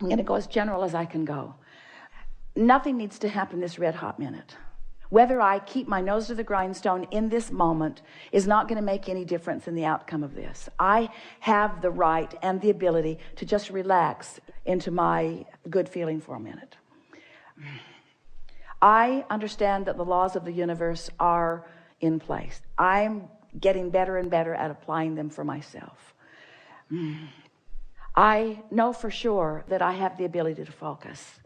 I'm going to go as general as I can go. Nothing needs to happen this red hot minute. Whether I keep my nose to the grindstone in this moment is not going to make any difference in the outcome of this. I have the right and the ability to just relax into my good feeling for a minute. I understand that the laws of the universe are in place. I'm getting better and better at applying them for myself. I know for sure that I have the ability to focus,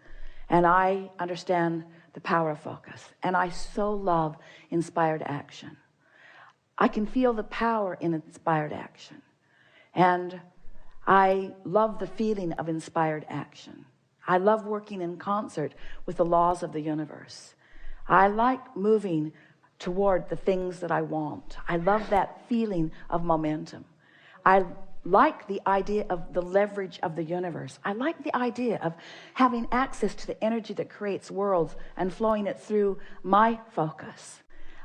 and I understand the power of focus, and I so love inspired action. I can feel the power in inspired action, and I love the feeling of inspired action. I love working in concert with the laws of the universe. I like moving toward the things that I want. I love that feeling of momentum. I like the idea of the leverage of the universe. I like the idea of having access to the energy that creates worlds and flowing it through my focus.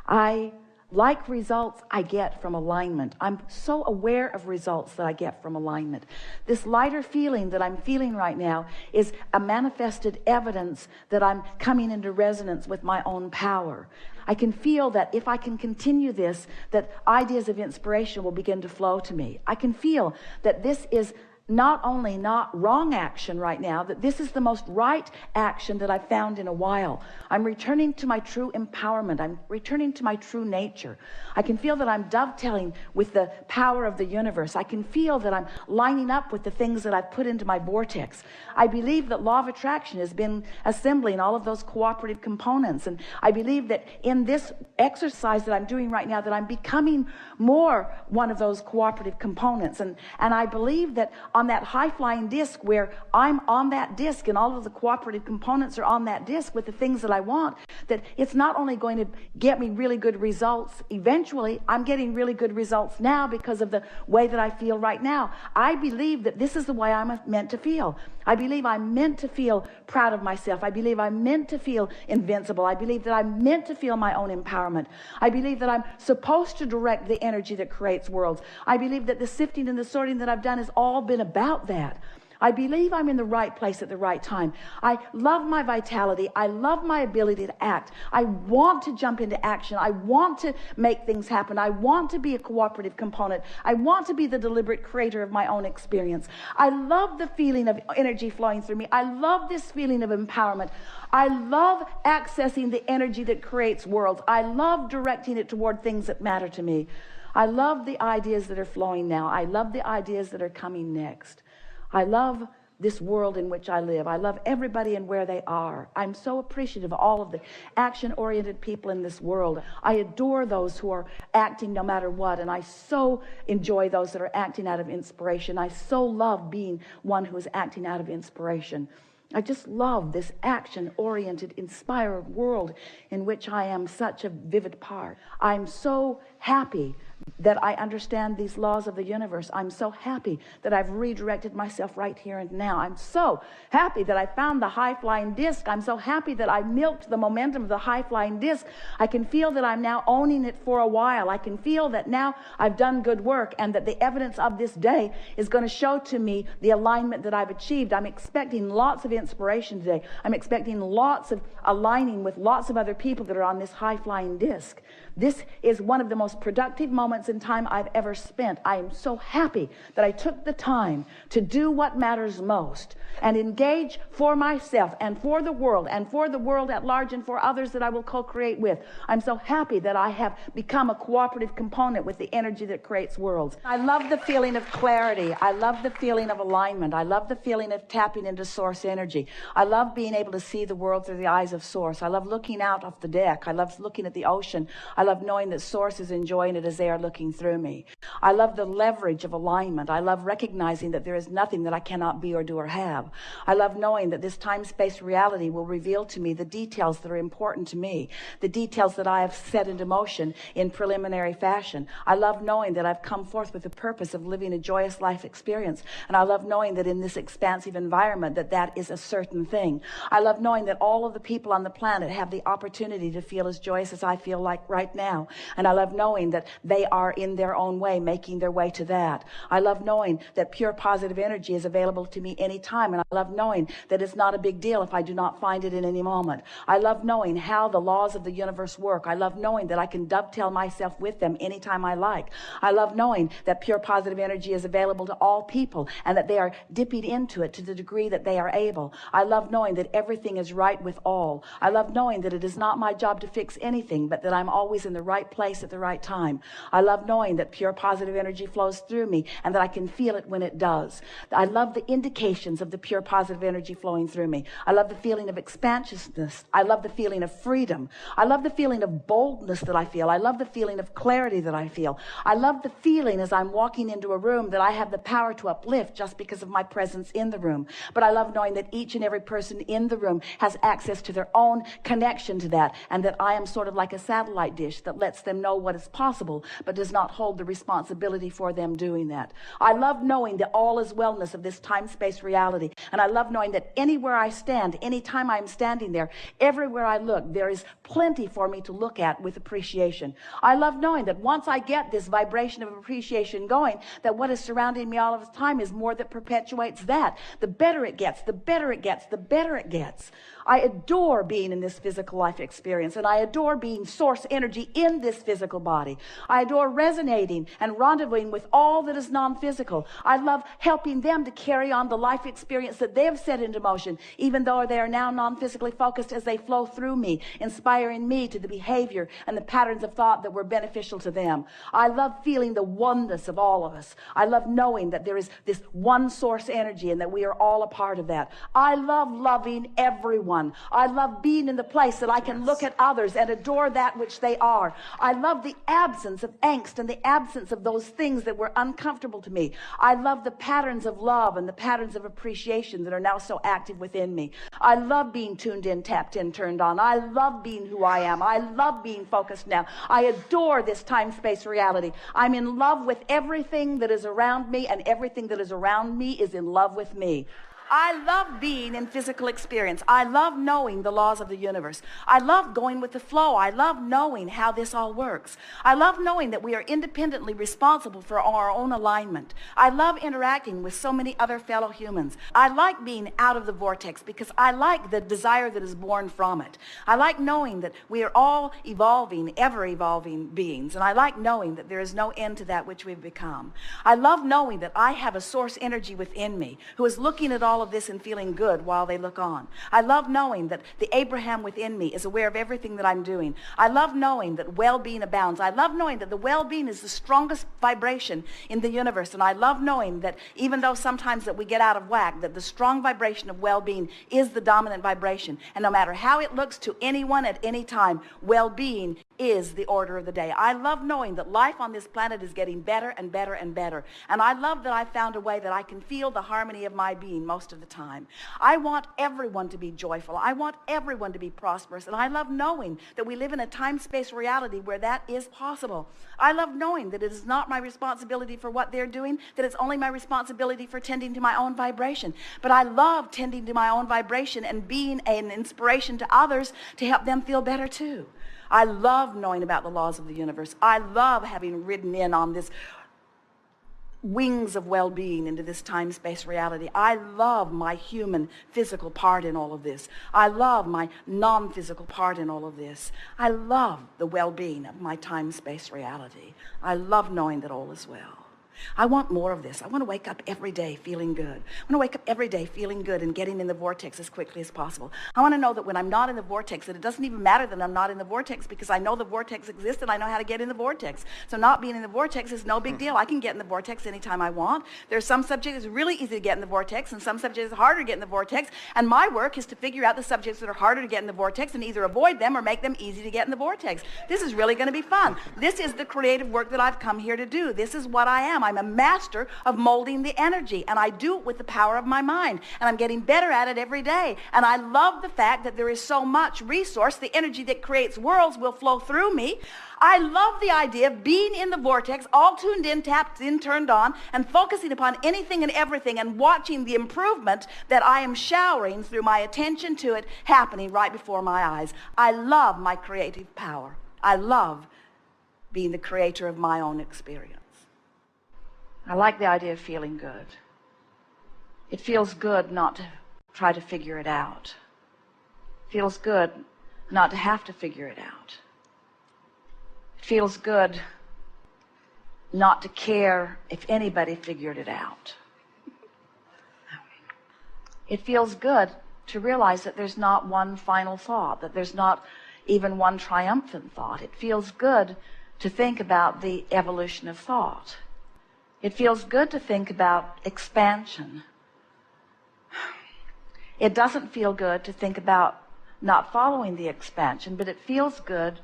I like results I get from alignment. I'm so aware of results that I get from alignment. This lighter feeling that I'm feeling right now is a manifested evidence that I'm coming into resonance with my own power. I can feel that if I can continue this, that ideas of inspiration will begin to flow to me. I can feel that this is not only not wrong action right now, that this is the most right action that I've found in a while. I'm returning to my true empowerment. I'm returning to my true nature. I can feel that I'm dovetailing with the power of the universe. I can feel that I'm lining up with the things that I've put into my vortex. I believe that law of attraction has been assembling all of those cooperative components. And I believe that in this exercise that I'm doing right now, that I'm becoming more one of those cooperative components. And I believe that on that high-flying disc where I'm on that disc and all of the cooperative components are on that disc with the things that I want, that it's not only going to get me really good results eventually, I'm getting really good results now because of the way that I feel right now. I believe that this is the way I'm meant to feel. I believe I'm meant to feel proud of myself. I believe I'm meant to feel invincible. I believe that I'm meant to feel my own empowerment. I believe that I'm supposed to direct the energy that creates worlds. I believe that the sifting and the sorting that I've done has all been about that. I believe I'm in the right place at the right time. I love my vitality. I love my ability to act. I want to jump into action. I want to make things happen. I want to be a cooperative component. I want to be the deliberate creator of my own experience. I love the feeling of energy flowing through me. I love this feeling of empowerment. I love accessing the energy that creates worlds. I love directing it toward things that matter to me. I love the ideas that are flowing now. I love the ideas that are coming next. I love this world in which I live. I love everybody and where they are. I'm so appreciative of all of the action-oriented people in this world. I adore those who are acting no matter what, and I so enjoy those that are acting out of inspiration. I so love being one who is acting out of inspiration. I just love this action-oriented, inspired world in which I am such a vivid part. I'm so happy that I understand these laws of the universe. I'm so happy that I've redirected myself right here and now. I'm so happy that I found the high-flying disc. I'm so happy that I milked the momentum of the high-flying disc. I can feel that I'm now owning it for a while. I can feel that now I've done good work and that the evidence of this day is going to show to me the alignment that I've achieved. I'm expecting lots of inspiration today. I'm expecting lots of aligning with lots of other people that are on this high-flying disc. This is one of the most productive moments in time I've ever spent. I am so happy that I took the time to do what matters most and engage for myself and for the world at large and for others that I will co-create with. I'm so happy that I have become a cooperative component with the energy that creates worlds. I love the feeling of clarity. I love the feeling of alignment. I love the feeling of tapping into source energy. I love being able to see the world through the eyes of source. I love looking out off the deck. I love looking at the ocean. I love knowing that source is enjoying it as they are looking through me. I love the leverage of alignment. I love recognizing that there is nothing that I cannot be or do or have. I love knowing that this time-space reality will reveal to me the details that are important to me, the details that I have set into motion in preliminary fashion. I love knowing that I've come forth with the purpose of living a joyous life experience. And I love knowing that in this expansive environment that is a certain thing. I love knowing that all of the people on the planet have the opportunity to feel as joyous as I feel like right now. And I love knowing that they are in their own way making their way to that. I love knowing that pure positive energy is available to me anytime, and I love knowing that it's not a big deal if I do not find it in any moment. I love knowing how the laws of the universe work. I love knowing that I can dovetail myself with them anytime I like. I love knowing that pure positive energy is available to all people and that they are dipping into it to the degree that they are able. I love knowing that everything is right with all. I love knowing that it is not my job to fix anything, but that I'm always in the right place at the right time. I love knowing that pure positive energy flows through me and that I can feel it when it does. I love the indications of the pure positive energy flowing through me. I love the feeling of expansiveness. I love the feeling of freedom. I love the feeling of boldness that I feel. I love the feeling of clarity that I feel. I love the feeling as I'm walking into a room that I have the power to uplift just because of my presence in the room. But I love knowing that each and every person in the room has access to their own connection to that, and that I am sort of like a satellite dish that lets them know what is possible but does not hold the responsibility for them doing that. I love knowing the all is wellness of this time-space reality, and I love knowing that anywhere I stand, anytime I'm standing there, everywhere I look, there is plenty for me to look at with appreciation. I love knowing that once I get this vibration of appreciation going, that what is surrounding me all of the time is more that perpetuates that. The better it gets, the better it gets, the better it gets. I adore being in this physical life experience, and I adore being source energy in this physical body. I adore resonating and rendezvousing with all that is non-physical. I love helping them to carry on the life experience that they have set into motion, even though they are now non-physically focused, as they flow through me, inspiring me to the behavior and the patterns of thought that were beneficial to them. I love feeling the oneness of all of us. I love knowing that there is this one source energy and that we are all a part of that. I love loving everyone. I love being in the place that I can look at others and adore that which they are. I love the absence of angst and the absence of those things that were uncomfortable to me. I love the patterns of love and the patterns of appreciation that are now so active within me. I love being tuned in, tapped in, turned on. I love being who I am. I love being focused now. I adore this time-space reality. I'm in love with everything that is around me, and everything that is around me is in love with me. I love being in physical experience. I love knowing the laws of the universe. I love going with the flow. I love knowing how this all works. I love knowing that we are independently responsible for our own alignment. I love interacting with so many other fellow humans. I like being out of the vortex because I like the desire that is born from it. I like knowing that we are all evolving, ever-evolving beings, and I like knowing that there is no end to that which we've become. I love knowing that I have a source energy within me who is looking at all of this and feeling good while they look on. I love knowing that the Abraham within me is aware of everything that I'm doing. I love knowing that well-being abounds. I love knowing that the well-being is the strongest vibration in the universe. And I love knowing that even though sometimes that we get out of whack, that the strong vibration of well-being is the dominant vibration. And no matter how it looks to anyone at any time, well-being is the order of the day. I love knowing that life on this planet is getting better and better and better. And I love that I found a way that I can feel the harmony of my being most of the time. I want everyone to be joyful. I want everyone to be prosperous. And I love knowing that we live in a time-space reality where that is possible. I love knowing that it is not my responsibility for what they're doing, that it's only my responsibility for tending to my own vibration. But I love tending to my own vibration and being an inspiration to others to help them feel better too. I love knowing about the laws of the universe. I love having ridden in on this wings of well-being into this time-space reality. I love my human physical part in all of this. I love my non-physical part in all of this. I love the well-being of my time-space reality. I love knowing that all is well. I want more of this. I want to wake up every day feeling good. I want to wake up every day feeling good and getting in the vortex as quickly as possible. I want to know that when I'm not in the vortex, that it doesn't even matter that I'm not in the vortex, because I know the vortex exists and I know how to get in the vortex. So not being in the vortex is no big deal. I can get in the vortex anytime I want. There's some subjects it's really easy to get in the vortex, and some subjects it's harder to get in the vortex. And my work is to figure out the subjects that are harder to get in the vortex and either avoid them or make them easy to get in the vortex. This is really going to be fun. This is the creative work that I've come here to do. This is what I am. I'm a master of molding the energy, and I do it with the power of my mind, and I'm getting better at it every day. And I love the fact that there is so much resource. The energy that creates worlds will flow through me. I love the idea of being in the vortex, all tuned in, tapped in, turned on, and focusing upon anything and everything and watching the improvement that I am showering through my attention to it happening right before my eyes. I love my creative power. I love being the creator of my own experience. I like the idea of feeling good. It feels good not to try to figure it out. It feels good not to have to figure it out. It feels good not to care if anybody figured it out. It feels good to realize that there's not one final thought, that there's not even one triumphant thought. It feels good to think about the evolution of thought. It feels good to think about expansion. It doesn't feel good to think about not following the expansion, but it feels good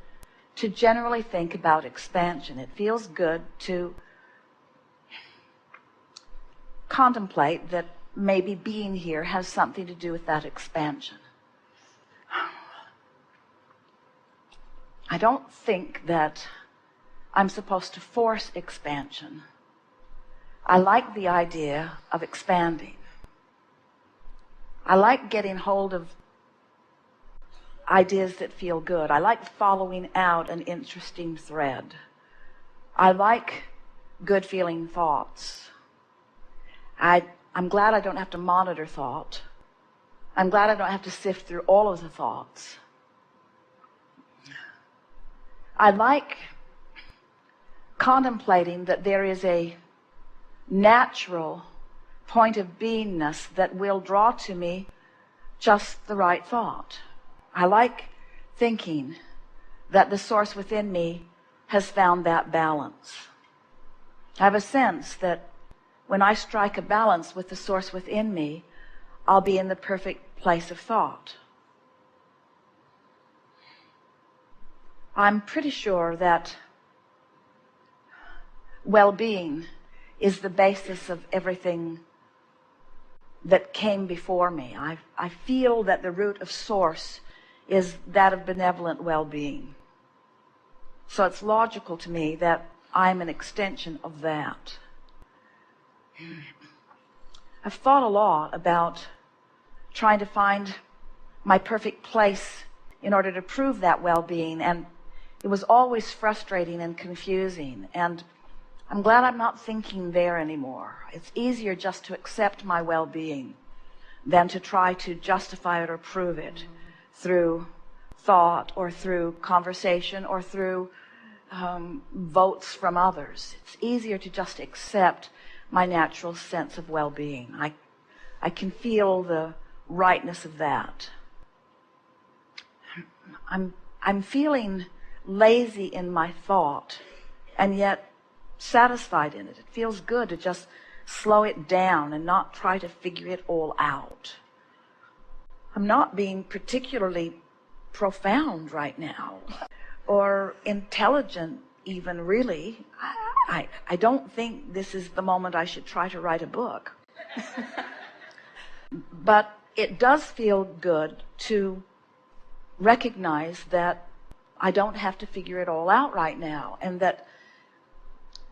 to generally think about expansion. It feels good to contemplate that maybe being here has something to do with that expansion. I don't think that I'm supposed to force expansion. I like the idea of expanding. I like getting hold of ideas that feel good. I like following out an interesting thread. I like good feeling thoughts. I'm glad I don't have to monitor thought. I'm glad I don't have to sift through all of the thoughts. I like contemplating that there is a natural point of beingness that will draw to me just the right thought. I like thinking that the source within me has found that balance. I have a sense that when I strike a balance with the source within me, I'll be in the perfect place of thought. I'm pretty sure that well-being is the basis of everything that came before me. I feel that the root of source is that of benevolent well-being. So it's logical to me that I'm an extension of that. I've thought a lot about trying to find my perfect place in order to prove that well-being, and it was always frustrating and confusing, and I'm glad I'm not thinking there anymore. It's easier just to accept my well-being than to try to justify it or prove it through thought or through conversation or through votes from others. It's easier to just accept my natural sense of well-being. I can feel the rightness of that. I'm feeling lazy in my thought and yet satisfied in it. It feels good to just slow it down and not try to figure it all out. I'm not being particularly profound right now or intelligent even, really. I don't think this is the moment I should try to write a book. But it does feel good to recognize that I don't have to figure it all out right now, and that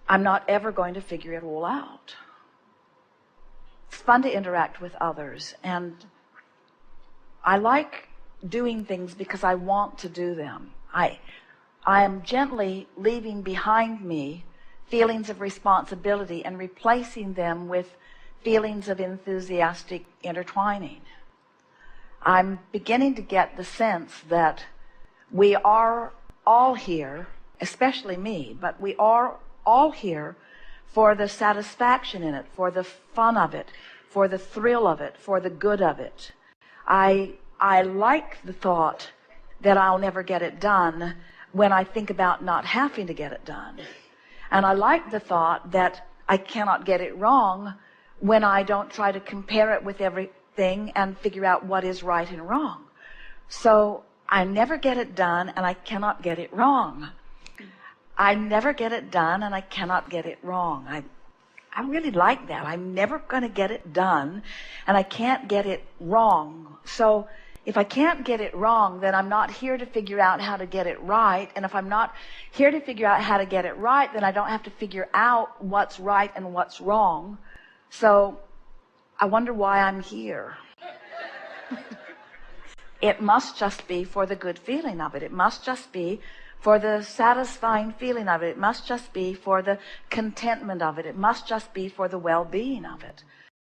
I'm not ever going to figure it all out. It's fun to interact with others, and I like doing things because I want to do them. I am gently leaving behind me feelings of responsibility and replacing them with feelings of enthusiastic intertwining. I'm beginning to get the sense that we are all here, especially me, but we are all here for the satisfaction in it, for the fun of it, for the thrill of it, for the good of it. I like the thought that I'll never get it done when I think about not having to get it done. And I like the thought that I cannot get it wrong when I don't try to compare it with everything and figure out what is right and wrong. So I never get it done and I cannot get it wrong. I never get it done and I cannot get it wrong. I really like that. I'm never going to get it done and I can't get it wrong. So if I can't get it wrong, then I'm not here to figure out how to get it right. And if I'm not here to figure out how to get it right, then I don't have to figure out what's right and what's wrong. So I wonder why I'm here. It must just be for the good feeling of it. It must just be for the satisfying feeling of it. It must just be for the contentment of it. It must just be for the well-being of it.